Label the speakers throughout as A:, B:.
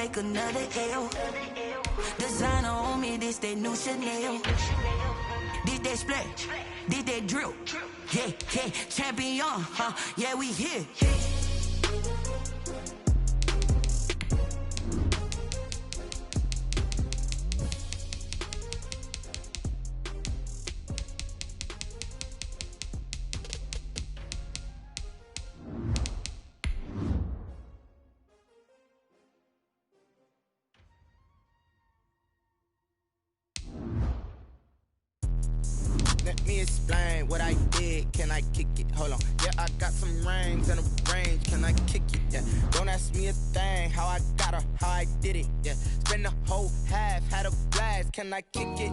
A: take another L. Designer on me, this that new Chanel. This that splash, this that drip. Yeah, yeah, champion, yeah, we here.
B: Let me explain what I did. Can I kick it? Hold on. Yeah, I got some rings and a range. Can I kick it? Yeah. Don't ask me a thing. How I got her, how I did it. Yeah. Spend the whole half, had a blast. Can I kick it?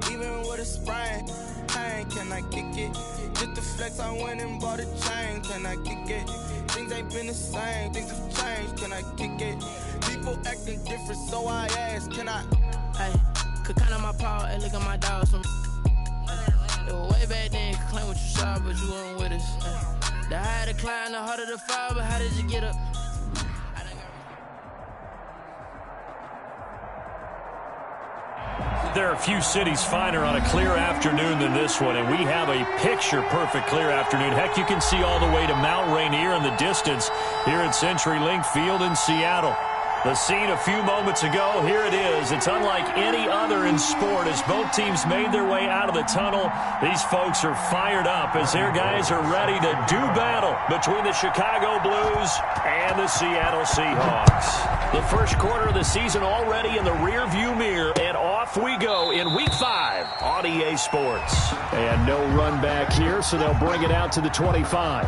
B: Even with a sprain. Hey, can I kick it? Just to flex, I went and bought a chain. Can I kick it? Things ain't been the same. Things have changed. Can I kick it? People acting different, so I ask. Can I?
C: Hey, could count on my power and look at my dog. Way back then, you could claim what you saw, but you weren't with us. The higher the climb, the harder the fall, but how did you get up?
D: There are a few cities finer on a clear afternoon than this one, and we have a picture-perfect clear afternoon. Heck, you can see all the way to Mount Rainier in the distance here at CenturyLink Field in Seattle. The scene a few moments ago, here it is. It's unlike any other in sport as both teams made their way out of the tunnel. These folks are fired up as their guys are ready to do battle between the Chicago Blues and the Seattle Seahawks. The first quarter of the season already in the rearview mirror, and off we go in Week 5 on EA Sports. And no run back here, so they'll bring it out to the 25.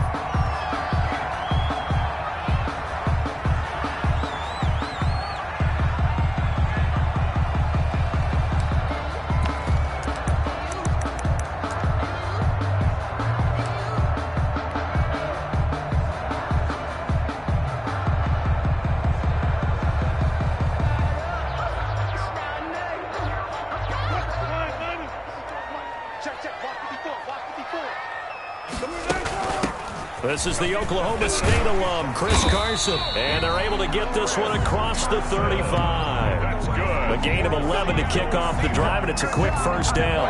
D: This is the Oklahoma State alum, Chris Carson, and they're able to get this one across the 35. That's good. A gain of 11 to kick off the drive, and it's a quick first down.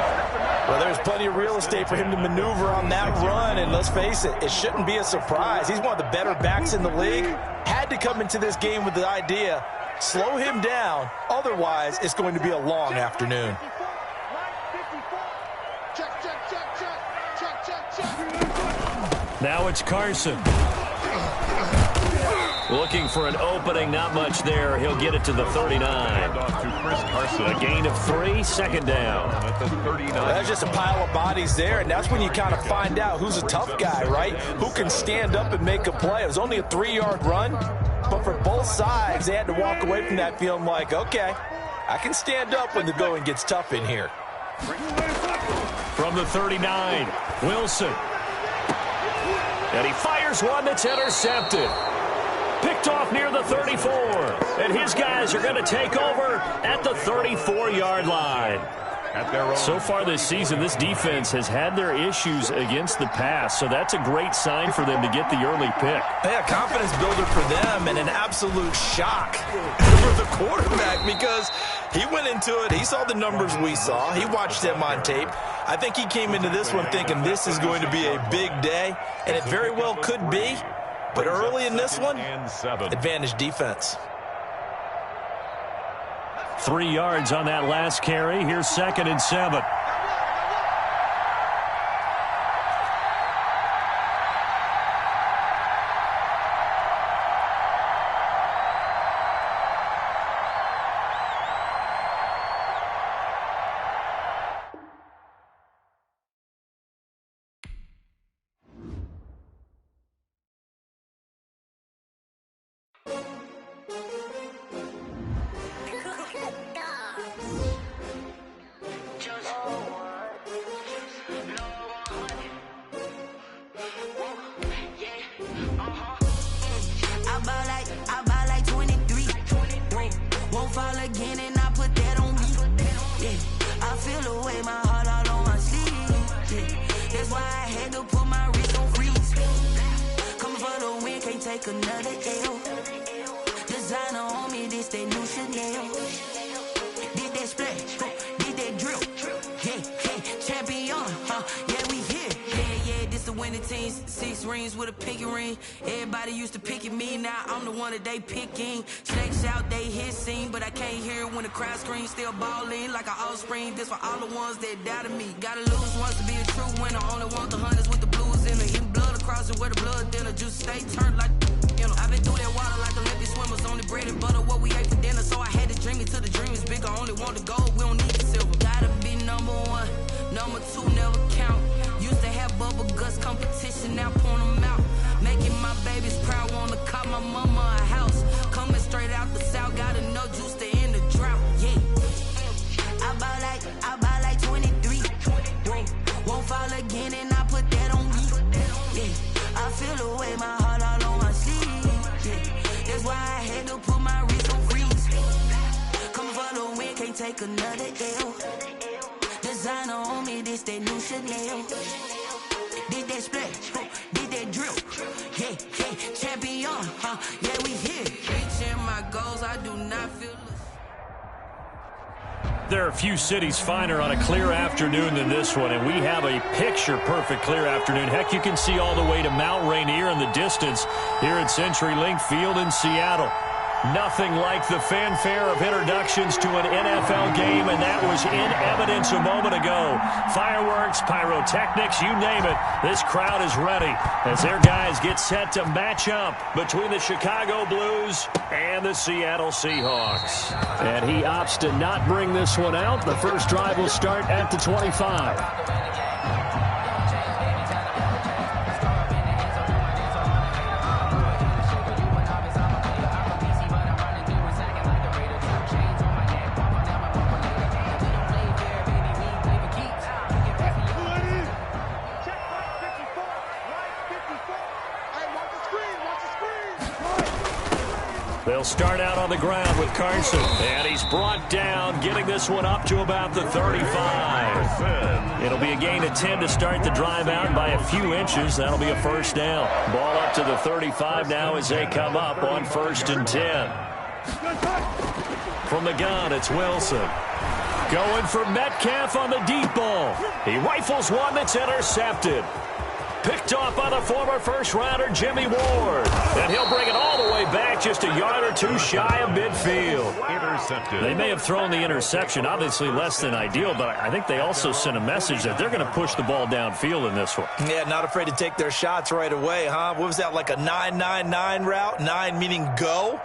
E: Well, there's plenty of real estate for him to maneuver on that run, and let's face it, it shouldn't be a surprise. He's one of the better backs in the league. Had to come into this game with the idea, slow him down, otherwise it's going to be a long afternoon.
D: Now it's Carson. Looking for an opening, not much there. He'll get it to the 39. A gain of 3, second down.
E: Well, that's just a pile of bodies there, and that's when you kind of find out who's a tough guy, right? Who can stand up and make a play. It was only a 3-yard run, but for both sides, they had to walk away from that feeling like, okay, I can stand up when the going gets tough in here.
D: From the 39, Wilson. And he fires one that's intercepted. Picked off near the 34. And his guys are going to take over at the 34-yard line. So far this season, this defense has had their issues against the pass, so that's a great sign for them to get the early pick.
E: Yeah, confidence builder for them and an absolute shock for the quarterback because he went into it, he saw the numbers we saw, he watched them on tape. I think he came into this one thinking this is going to be a big day, and it very well could be, but early in this one, advantage defense.
D: 3 yards on that last carry. Here's 2nd and 7.
A: Another L. Designer on me, this that new Yeah, we here. Yeah, this the winning team. 6 rings with a pinky ring. Everybody used to pick at me, now I'm the one that they picking. Snakes out, they hit scene, but I can't hear it when the crowd screams. Still balling like an offspring. This for all the ones that doubted me. Gotta lose once to be a true winner. Only want the hunters with the blues in it. Even blood across it where the blood thinner. Just stay turned like, you know. I've been through that water like Olympic swimmers. Only bread and butter, what we ate for dinner. So I had to dream it till the dream is bigger. Only want the gold, we don't need the silver. Gotta be number 1, number 2 never count. Used to have bubble guts competition, now point them out. Making my babies proud, wanna cop my mama a house. Coming straight out the south, gotta know juice to end the drought. Yeah, I buy like 23. Won't fall again, and I put that on me. Yeah, I feel the way, my heart all on my sleeve. Yeah, that's why I had to put my wrist on freeze. Coming for the win, can't take another L. Designer on me, this that new Chanel. Did that splash, did that drip. Yeah, champion, yeah, we here. Reaching my goals, I do not feel.
D: There are a few cities finer on a clear afternoon than this one, and we have a picture-perfect clear afternoon. Heck, you can see all the way to Mount Rainier in the distance here at CenturyLink Field in Seattle. Nothing like the fanfare of introductions to an NFL game, and that was in evidence a moment ago. Fireworks, pyrotechnics, you name it. This crowd is ready as their guys get set to match up between the Chicago Blues and the Seattle Seahawks. And he opts to not bring this one out. The first drive will start at the 25. They'll start out on the ground with Carson, and he's brought down, getting this one up to about the 35. It'll be a gain of 10 to start the drive out by a few inches. That'll be a first down. Ball up to the 35 now as they come up on 1st and 10. From the gun, it's Wilson. Going for Metcalf on the deep ball. He rifles one that's intercepted. Picked off by the former first-rounder Jimmy Ward. And he'll bring it all the way back just a yard or two shy of midfield. Intercepted. They may have thrown the interception, obviously less than ideal, but I think they also sent a message that they're going to push the ball downfield in this one.
E: Yeah, not afraid to take their shots right away, huh? What was that, like a 9-9-9 route? 9 meaning go?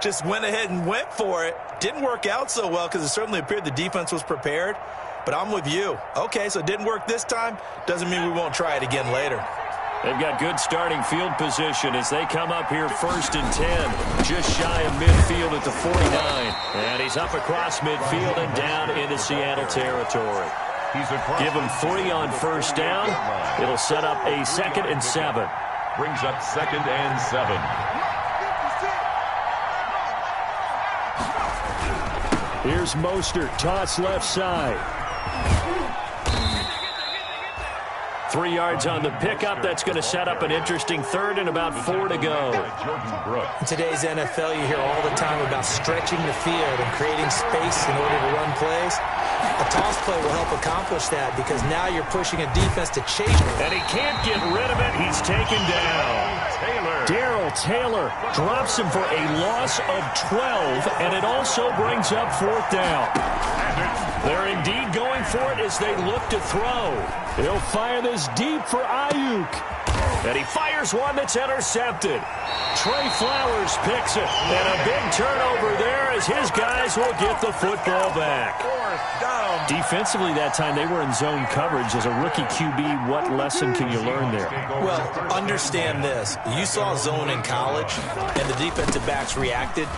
E: Just went ahead and went for it. Didn't work out so well because it certainly appeared the defense was prepared. But I'm with you. Okay, so it didn't work this time. Doesn't mean we won't try it again later.
D: They've got good starting field position as they come up here 1st and 10. Just shy of midfield at the 49. And he's up across midfield and down into Seattle territory. Give him 3 on first down. It'll set up a 2nd and 7.
F: Brings up 2nd and 7.
D: Here's Mostert, toss left side. 3 yards on the pickup. That's going to set up an interesting 3rd and about 4 to go.
G: In today's NFL, you hear all the time about stretching the field and creating space in order to run plays. A toss play will help accomplish that because now you're pushing a defense to chase.
D: And he can't get rid of it. He's taken down. Darrell Taylor drops him for a loss of 12, and it also brings up 4th down. They're indeed going for it as they look to throw. He'll fire this deep for Ayuk. And he fires one that's intercepted. Trey Flowers picks it. And a big turnover there as his guys will get the football back. Defensively that time, they were in zone coverage. As a rookie QB, what lesson can you learn there?
E: Well, understand this. You saw zone in college, and the defensive backs reacted,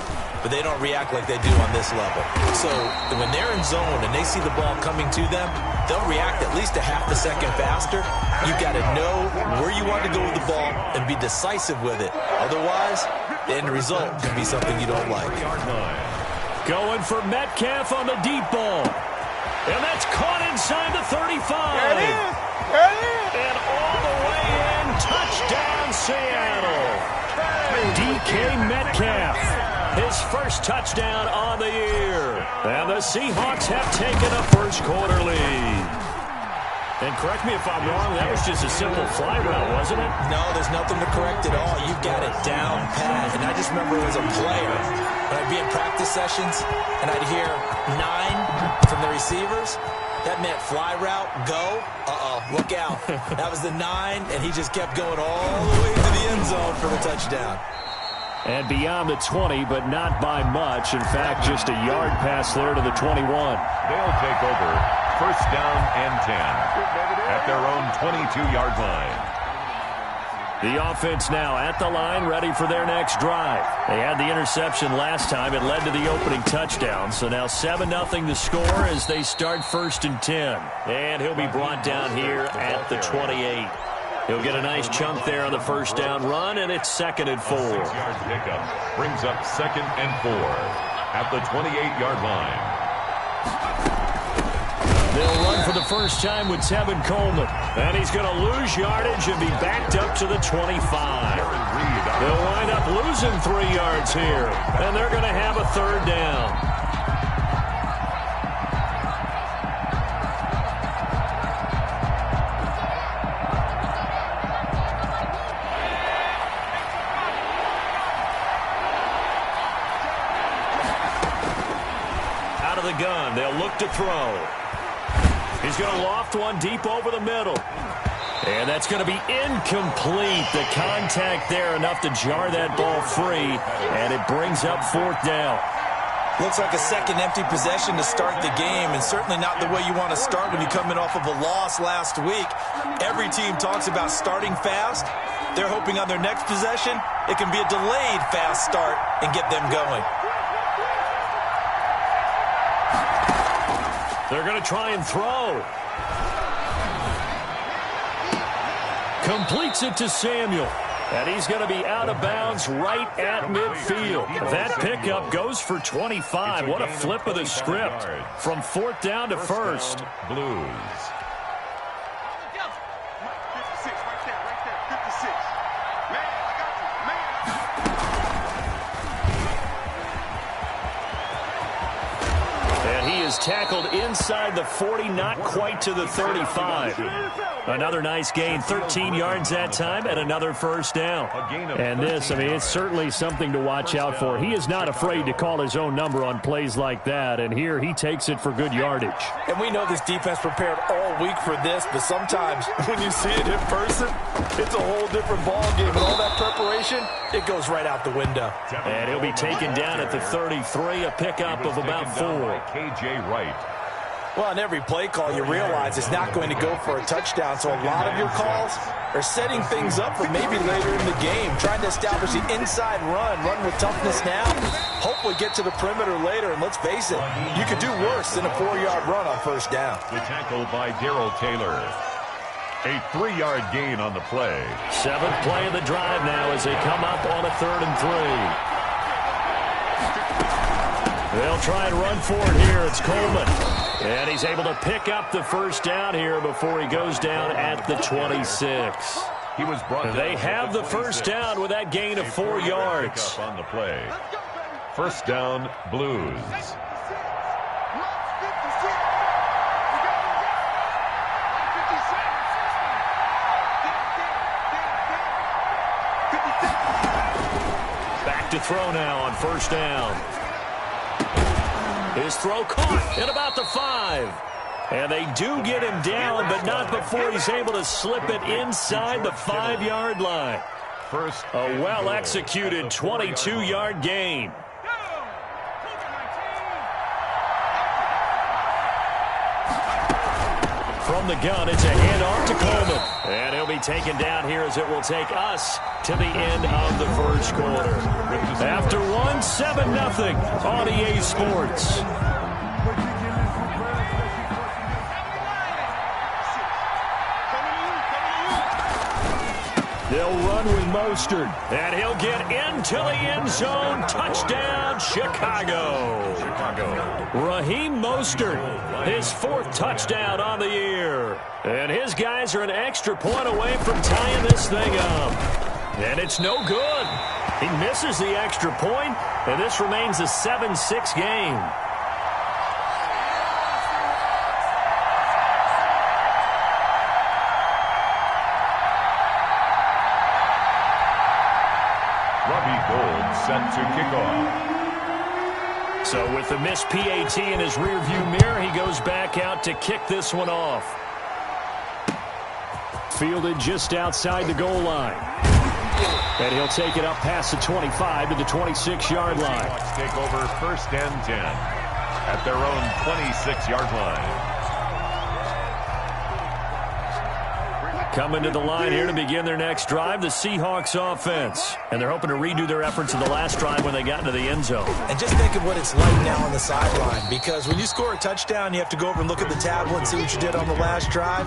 E: but they don't react like they do on this level. So when they're in zone and they see the ball coming to them, they'll react at least a half a second faster. You've got to know where you want to go with the ball and be decisive with it. Otherwise, the end result can be something you don't like.
D: Going for Metcalf on the deep ball. And that's caught inside the 35.
E: There it is. There it is.
D: And all the way in, touchdown Seattle. DK Metcalf, his first touchdown on the year. And the Seahawks have taken a first quarter lead. And correct me if I'm wrong, that was just a simple fly route, wasn't it?
G: No, there's nothing to correct at all. You've got it down pat. And I just remember as a player, when I'd be in practice sessions and I'd hear 9 from the receivers, that meant fly route, go, look out. That was the 9, and he just kept going all the way to the end zone for the touchdown.
D: And beyond the 20, but not by much. In fact, just a yard pass there to the 21.
F: They'll take over. First down and 10 at their own 22-yard line.
D: The offense now at the line, ready for their next drive. They had the interception last time. It led to the opening touchdown. So now 7-0 the score as they start first and 10. And he'll be brought down here at the 28. He'll get a nice chunk there on the first down run, and it's 2nd and 4.
F: 6-yard pickup brings up 2nd and 4 at the 28-yard line.
D: They'll run for the first time with Tevin Coleman. And he's going to lose yardage and be backed up to the 25. They'll wind up losing 3 yards here. And they're going to have a 3rd down. Out of the gun, they'll look to throw. He's going to loft one deep over the middle. And that's going to be incomplete. The contact there enough to jar that ball free. And it brings up 4th down.
E: Looks like a second empty possession to start the game, and certainly not the way you want to start when you come in off of a loss last week. Every team talks about starting fast. They're hoping on their next possession, it can be a delayed fast start and get them going.
D: They're going to try and throw. Completes it to Samuel. And he's going to be out of bounds right at midfield. That pickup goes for 25. What a flip of the script. From 4th down to 1st.
F: Blues.
D: Tackled inside the 40, not quite to the 35. Another nice gain, 13 yards that time, and another first down. And this, I mean, it's certainly something to watch out for. He is not afraid to call his own number on plays like that, and here he takes it for good yardage.
E: And we know this defense prepared all week for this, but sometimes when you see it in person, it's a whole different ballgame. And all that preparation, it goes right out the window.
D: And he'll be taken down at the 33, a pickup of about 4.
F: K.J. Wright.
E: Well, in every play call, you realize it's not going to go for a touchdown, so a lot of your calls are setting things up for maybe later in the game, trying to establish the inside run with toughness now, hopefully get to the perimeter later, and let's face it, you could do worse than a 4-yard run on first down.
F: The tackle by Darrell Taylor. A 3-yard gain on the play.
D: 7th play of the drive now as they come up on a 3rd and 3. They'll try and run for it here. It's Coleman. And he's able to pick up the first down here before he goes down at the 26.
F: He was brought down.
D: They have the first down with that gain of 4 yards.
F: On the play. First down, Blues.
D: Back to throw now on first down. His throw caught at about the 5. And they do get him down, but not before he's able to slip it inside the 5-yard line. A well-executed 22-yard gain. From the gun, it's a handoff to Coleman. And he'll be taken down here as it will take us to the end of the first quarter. After 7-0 on EA Sports. They'll run with Mostert, and he'll get into the end zone. Touchdown, Chicago. Raheem Mostert, his 4th touchdown on the year. And his guys are an extra point away from tying this thing up. And it's no good. He misses the extra point, and this remains a 7-6 game.
F: set to kick off.
D: So with the missed PAT in his rearview mirror, he goes back out to kick this one off. Fielded just outside the goal line. And he'll take it up past the 25 to the 26-yard line.
F: Seahawks take over 1st and 10 at their own 26-yard line.
D: Coming to the line here to begin their next drive, the Seahawks offense. And they're hoping to redo their efforts in the last drive when they got into the end zone.
G: And just think of what it's like now on the sideline, because when you score a touchdown, you have to go over and look at the tablet and see what you did on the last drive.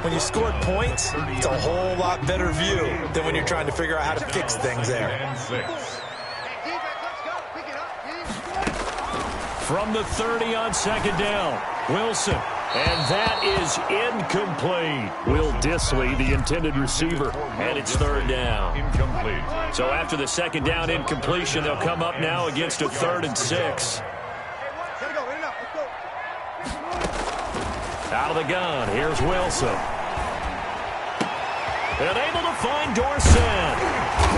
G: When you scored points, it's a whole lot better view than when you're trying to figure out how to fix things there.
D: From the 30 on 2nd down, Wilson. And that is incomplete. Will Dissly, the intended receiver, and it's 3rd down.
F: Incomplete.
D: So after the 2nd down incompletion, they'll come up now against a 3rd and 6. Out of the gun, here's Wilson. And able to find Dorsett.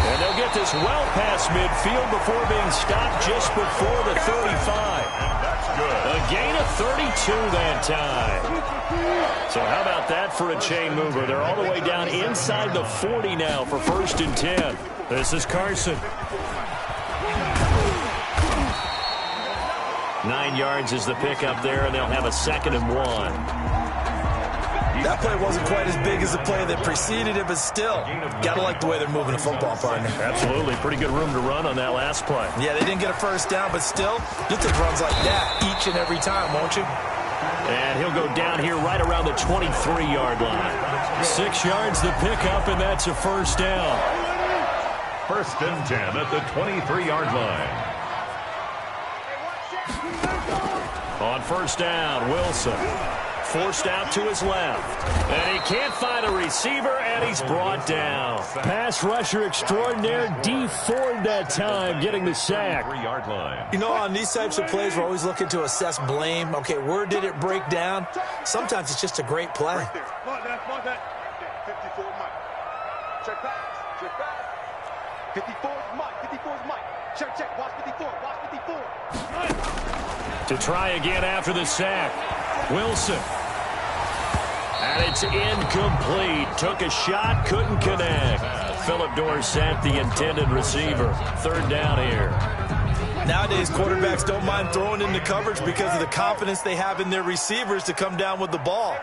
D: And they'll get this well past midfield before being stopped just before the 35. A gain of 32 that time. So how about that for a chain mover? They're all the way down inside the 40 now for 1st and 10. This is Carson. 9 yards is the pickup there, and they'll have a 2nd and 1.
G: That play wasn't quite as big as the play that preceded it, but still, got to like the way they're moving the football, partner.
D: Absolutely. Pretty good room to run on that last play.
G: Yeah, they didn't get a 1st down, but still, you'll take runs like that each and every time, won't you?
D: And he'll go down here right around the 23-yard line. 6 yards the pickup, and that's a 1st down.
F: 1st and 10 at the 23-yard line.
D: On 1st down, Wilson. Forced out to his left. And he can't find a receiver, and he's brought down. Pass rusher extraordinaire, D. Ford that time, getting the sack.
F: 3-yard line.
G: You know, on these types of plays, we're always looking to assess blame. Okay, where did it break down? Sometimes it's just a great play.
H: Right there. Mark that. 54 Mike. Check pass. 54's Mike. Check. Watch 54.
D: To try again after the sack. Wilson. And it's incomplete. Took a shot, couldn't connect. Philip Dorsett, the intended receiver. 3rd down here.
G: Nowadays, quarterbacks don't mind throwing into coverage because of the confidence they have in their receivers to come down with the ball.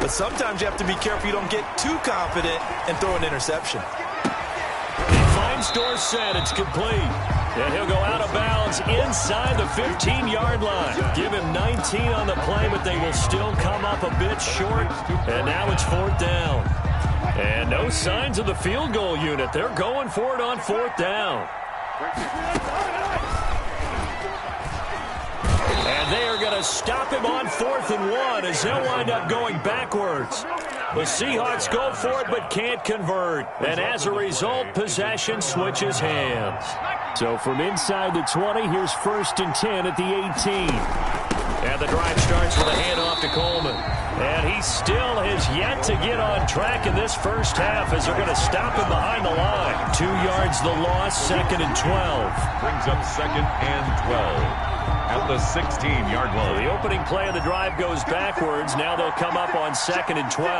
G: But sometimes you have to be careful you don't get too confident and throw an interception.
D: He finds Dorsett. It's complete. And he'll go out of bounds inside the 15-yard line. Give him 19 on the play, but they will still come up a bit short. And now it's 4th down. And no signs of the field goal unit. They're going for it on 4th down. And they are going to stop him on 4th and 1 as they'll wind up going backwards. The Seahawks go for it but can't convert. And as a result, possession switches hands. So from inside the 20, here's 1st and 10 at the 18. And the drive starts with a handoff to Coleman. And he still has yet to get on track in this first half as they're going to stop him behind the line. 2 yards the loss, 2nd and 12.
F: Brings up 2nd and 12. At the 16-yard line.
D: So the opening play of the drive goes backwards. Now they'll come up on 2nd and 12.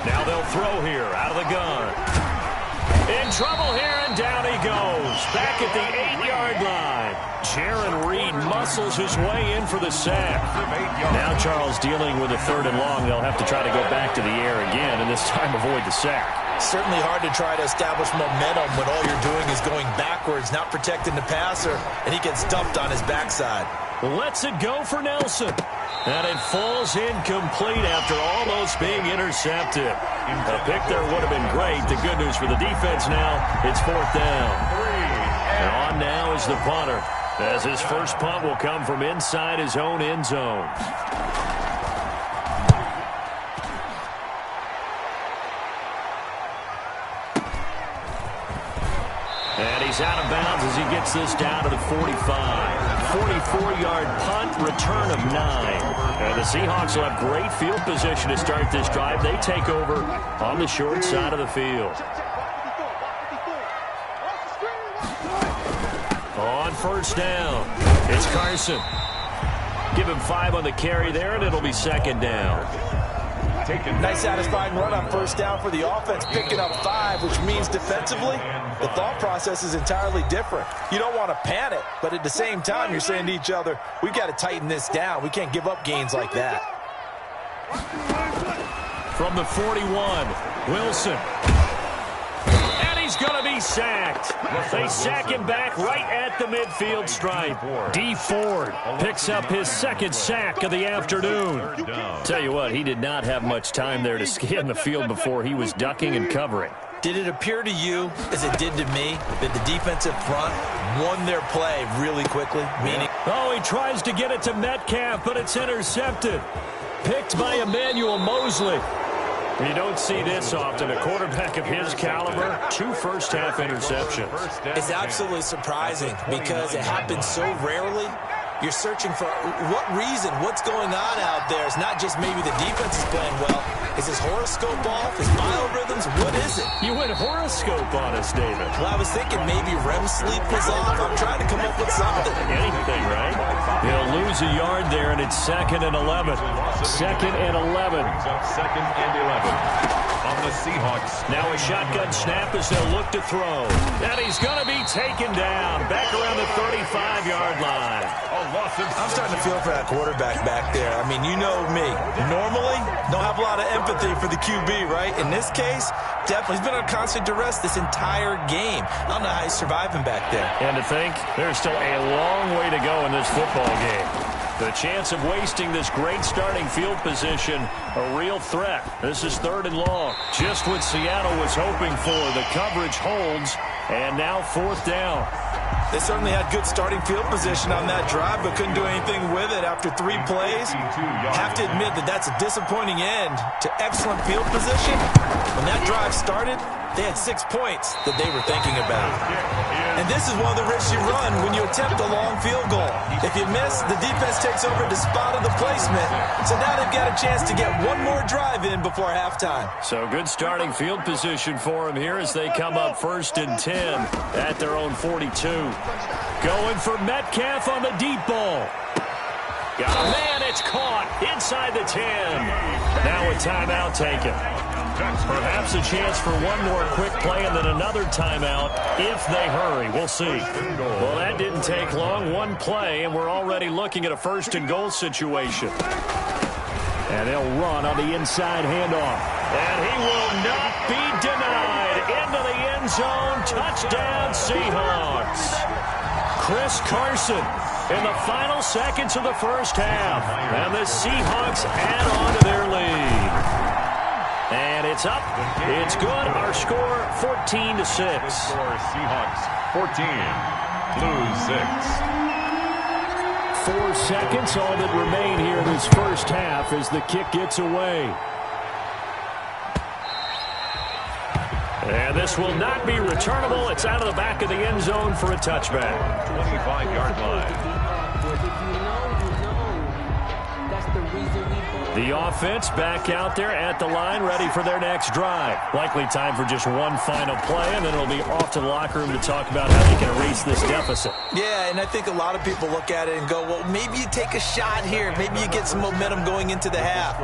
D: Now they'll throw here out of the gun. In trouble here, and down he goes. Back at the 8-yard line. Jaron Reed muscles his way in for the sack. Now Charles dealing with a 3rd and long. They'll have to try to go back to the air again, and this time avoid the sack.
G: Certainly hard to try to establish momentum when all you're doing is going backwards, not protecting the passer, and he gets dumped on his backside.
D: Lets it go for Nelson. And it falls incomplete after almost being intercepted. A pick there would have been great. The good news for the defense now, it's 4th down. And on now is the punter, as his first punt will come from inside his own end zone. And he's out of bounds as he gets this down to the 45. 44-yard punt, return of 9. And the Seahawks will have great field position to start this drive. They take over on the short side of the field. first down. It's Carson. Give him 5 on the carry there, and it'll be second down.
E: Nice satisfying run on first down for the offense, picking up 5, which means defensively, the thought process is entirely different. You don't want to panic, but at the same time, you're saying to each other, we got to tighten this down. We can't give up gains like that.
D: From the 41, Wilson. And he's going to be sacked. They sack him back right at the midfield stripe. D. Ford picks up his second sack of the afternoon. Tell you what, he did not have much time there to scan the field before he was ducking and covering.
G: Did it appear to you, as it did to me, that the defensive front won their play really quickly? Meaning,
D: oh, he tries to get it to Metcalf, but it's intercepted. Picked by Emmanuel Mosley. You don't see this often. A quarterback of his caliber, 2 first-half interceptions.
G: It's absolutely surprising because it happens so rarely. You're searching for what reason, what's going on out there. It's not just maybe the defense is playing well. Is his horoscope off? His biorhythms? What is it?
D: You went horoscope on us, David.
G: Well, I was thinking maybe REM sleep was off. I'm trying to come up with something.
D: Anything, right? He'll lose a yard there, and it's 2nd and 11. 2nd and 11.
F: 2nd and 11. On the Seahawks.
D: Now a shotgun snap as they'll look to throw. And he's going to be taken down. Back around the 35-yard line.
G: I'm starting to feel for that quarterback back there. I mean, you know me. Normally, don't have a lot of empathy for the QB, right? In this case, definitely. He's been on constant duress this entire game. I don't know how he's surviving back there.
D: And to think, there's still a long way to go in this football game. The chance of wasting this great starting field position, a real threat. This is 3rd and long. Just what Seattle was hoping for. The coverage holds, and now 4th down.
E: They certainly had good starting field position on that drive, but couldn't do anything with it after 3 plays. Have to admit that that's a disappointing end to excellent field position. When that drive started, they had 6 points that they were thinking about. And this is one of the risks you run when you attempt a long field goal. If you miss, the defense takes over the spot of the placement. So now they've got a chance to get one more drive in before halftime.
D: So good starting field position for them here as they come up 1st and 10 at their own 42. Going for Metcalf on the deep ball. Got a man, it's caught inside the 10. Now a timeout taken. Perhaps a chance for one more quick play and then another timeout if they hurry. We'll see. Well, that didn't take long. One play, and we're already looking at a 1st and goal situation. And they'll run on the inside handoff. And he will not be denied. Into the end zone. Touchdown, Seahawks. Chris Carson in the final seconds of the first half. And the Seahawks add on to their lead. And it's up. It's good. Our score, 14-6.
F: Seahawks 14, Blues 6.
D: 4 seconds, all that remain here in this first half as the kick gets away. And this will not be returnable. It's out of the back of the end zone for a touchback.
F: 25-yard line.
D: The offense back out there at the line, ready for their next drive. Likely time for just one final play, and then it'll be off to the locker room to talk about how they can erase this deficit.
G: Yeah, and I think a lot of people look at it and go, well, maybe you take a shot here. Maybe you get some momentum going into the half.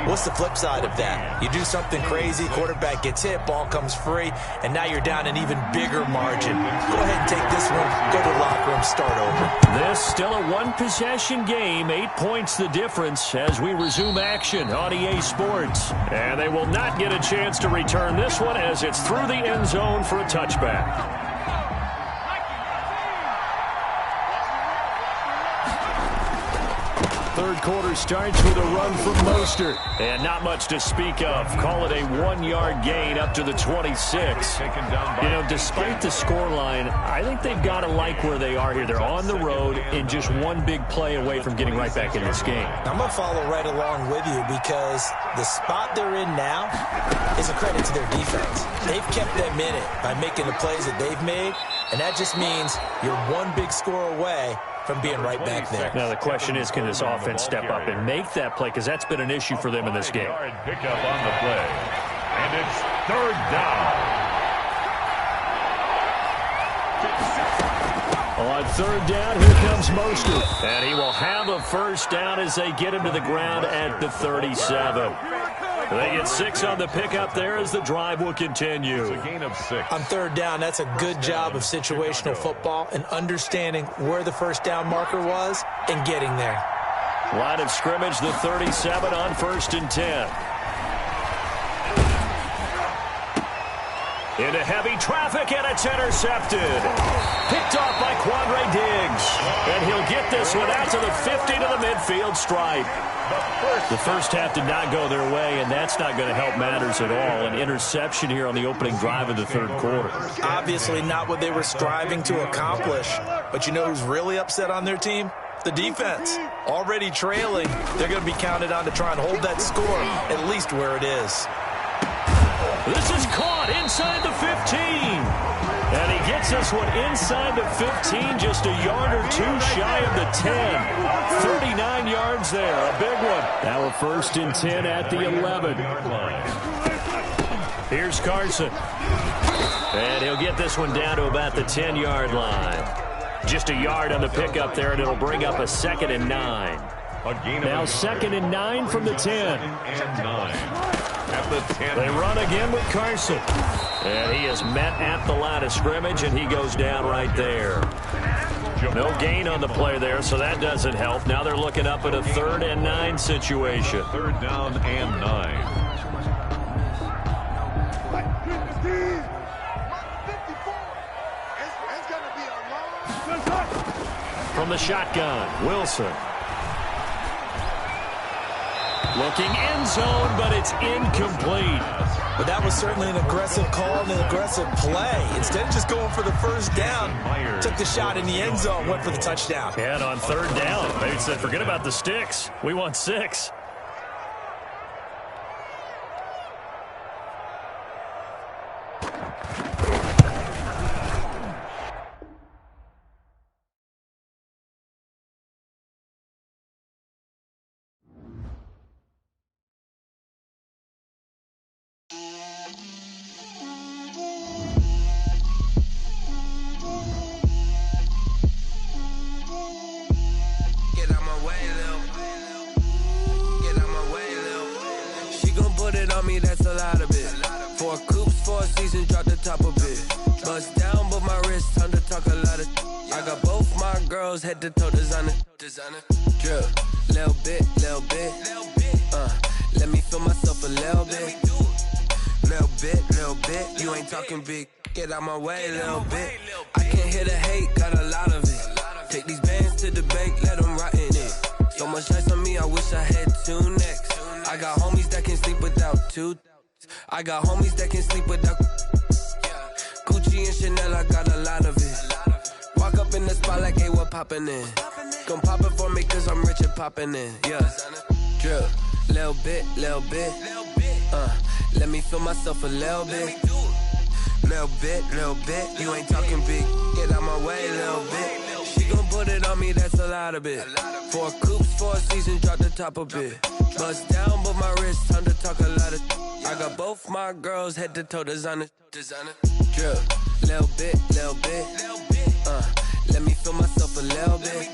G: What's the flip side of that? You do something crazy, quarterback gets hit, ball comes free, and now you're down an even bigger margin. Go ahead and take this one, go to the locker room, start over.
D: This still a one-possession game, 8 points the difference as we resume action on EA Sports. And they will not get a chance to return this one as it's through the end zone for a touchback. Third quarter starts with a run from Mostert. And not much to speak of. Call it a 1-yard gain up to the 26. You know, despite the scoreline, I think they've got to like where they are here. They're on the road and just one big play away from getting right back in this game.
G: I'm going to follow right along with you because the spot they're in now is a credit to their defense. They've kept them in it by making the plays that they've made, and that just means you're one big score away from being right back there.
D: Now the question is, can this offense step up and make that play? Because that's been an issue for them in this game.
F: Pick up on the play. And it's 3rd down.
D: On third down, here comes Mostert. And he will have a first down as they get him to the ground at the 37. They get 6 on the pickup there as the drive will continue.
F: It's a gain of 6.
G: On third down, that's a good job of situational football and understanding where the first down marker was and getting there.
D: Line of scrimmage, the 37 on 1st and 10. Into heavy traffic, and it's intercepted. Picked off by Quandre Diggs. And he'll get this one out to the 50 to the midfield stripe. The first half did not go their way, and that's not going to help matters at all. An interception here on the opening drive of the third quarter.
G: Obviously not what they were striving to accomplish. But you know who's really upset on their team? The defense. Already trailing, they're going to be counted on to try and hold that score at least where it is.
D: This is caught inside the 15. And he gets this one inside the 15, just a yard or two shy of the 10. 39 yards there, a big one. Now a 1st and 10 at the 11. Here's Carson. And he'll get this one down to about the 10-yard line. Just a yard on the pickup there, and it'll bring up a 2nd and 9. Now 2nd and 9 from the 10.
F: At the 10.
D: They run again with Carson. And he is met at the line of scrimmage, and he goes down right there. No gain on the play there, so that doesn't help. Now they're looking up at a 3rd and 9 situation.
F: 3rd down and 9.
D: From the shotgun, Wilson. Looking end zone, but it's incomplete.
G: But that was certainly an aggressive call and an aggressive play. Instead of just going for the first down, took the shot in the end zone, went for the touchdown.
D: And on 3rd down, they said, forget about the sticks. We want 6.
I: That's a lot of it. 4 coops, 4 seasons, drop the top of it. Bust down, but my wrist, time to talk a lot of. I got both my girls head to toe designer. Drip, little bit. Let me feel myself a little bit. Little bit. You ain't talking big. Get out my way, little bit. I can't hear the hate, got a lot of it. Take these bands to the bank, let them rot in it. So much ice on me, I wish I had 2 necks. I got homies that can sleep without 2. I got homies that can sleep without Gucci and Chanel, I got a lot of it. Walk up in the spot like, hey, what poppin' in? Gon' pop it for me cause I'm rich and poppin' in. Yeah, drip, little bit. Let me feel myself a little bit. Little bit. You ain't talking big. Get out my way, little bit. She gon' put it on me, that's a lot of it. 4 coops, 4 seasons, drop the top of it. Bust down, but my wrist, time to talk a lot of. I got both my girls head to toe designer. Drip, little bit. Let me feel myself a little bit.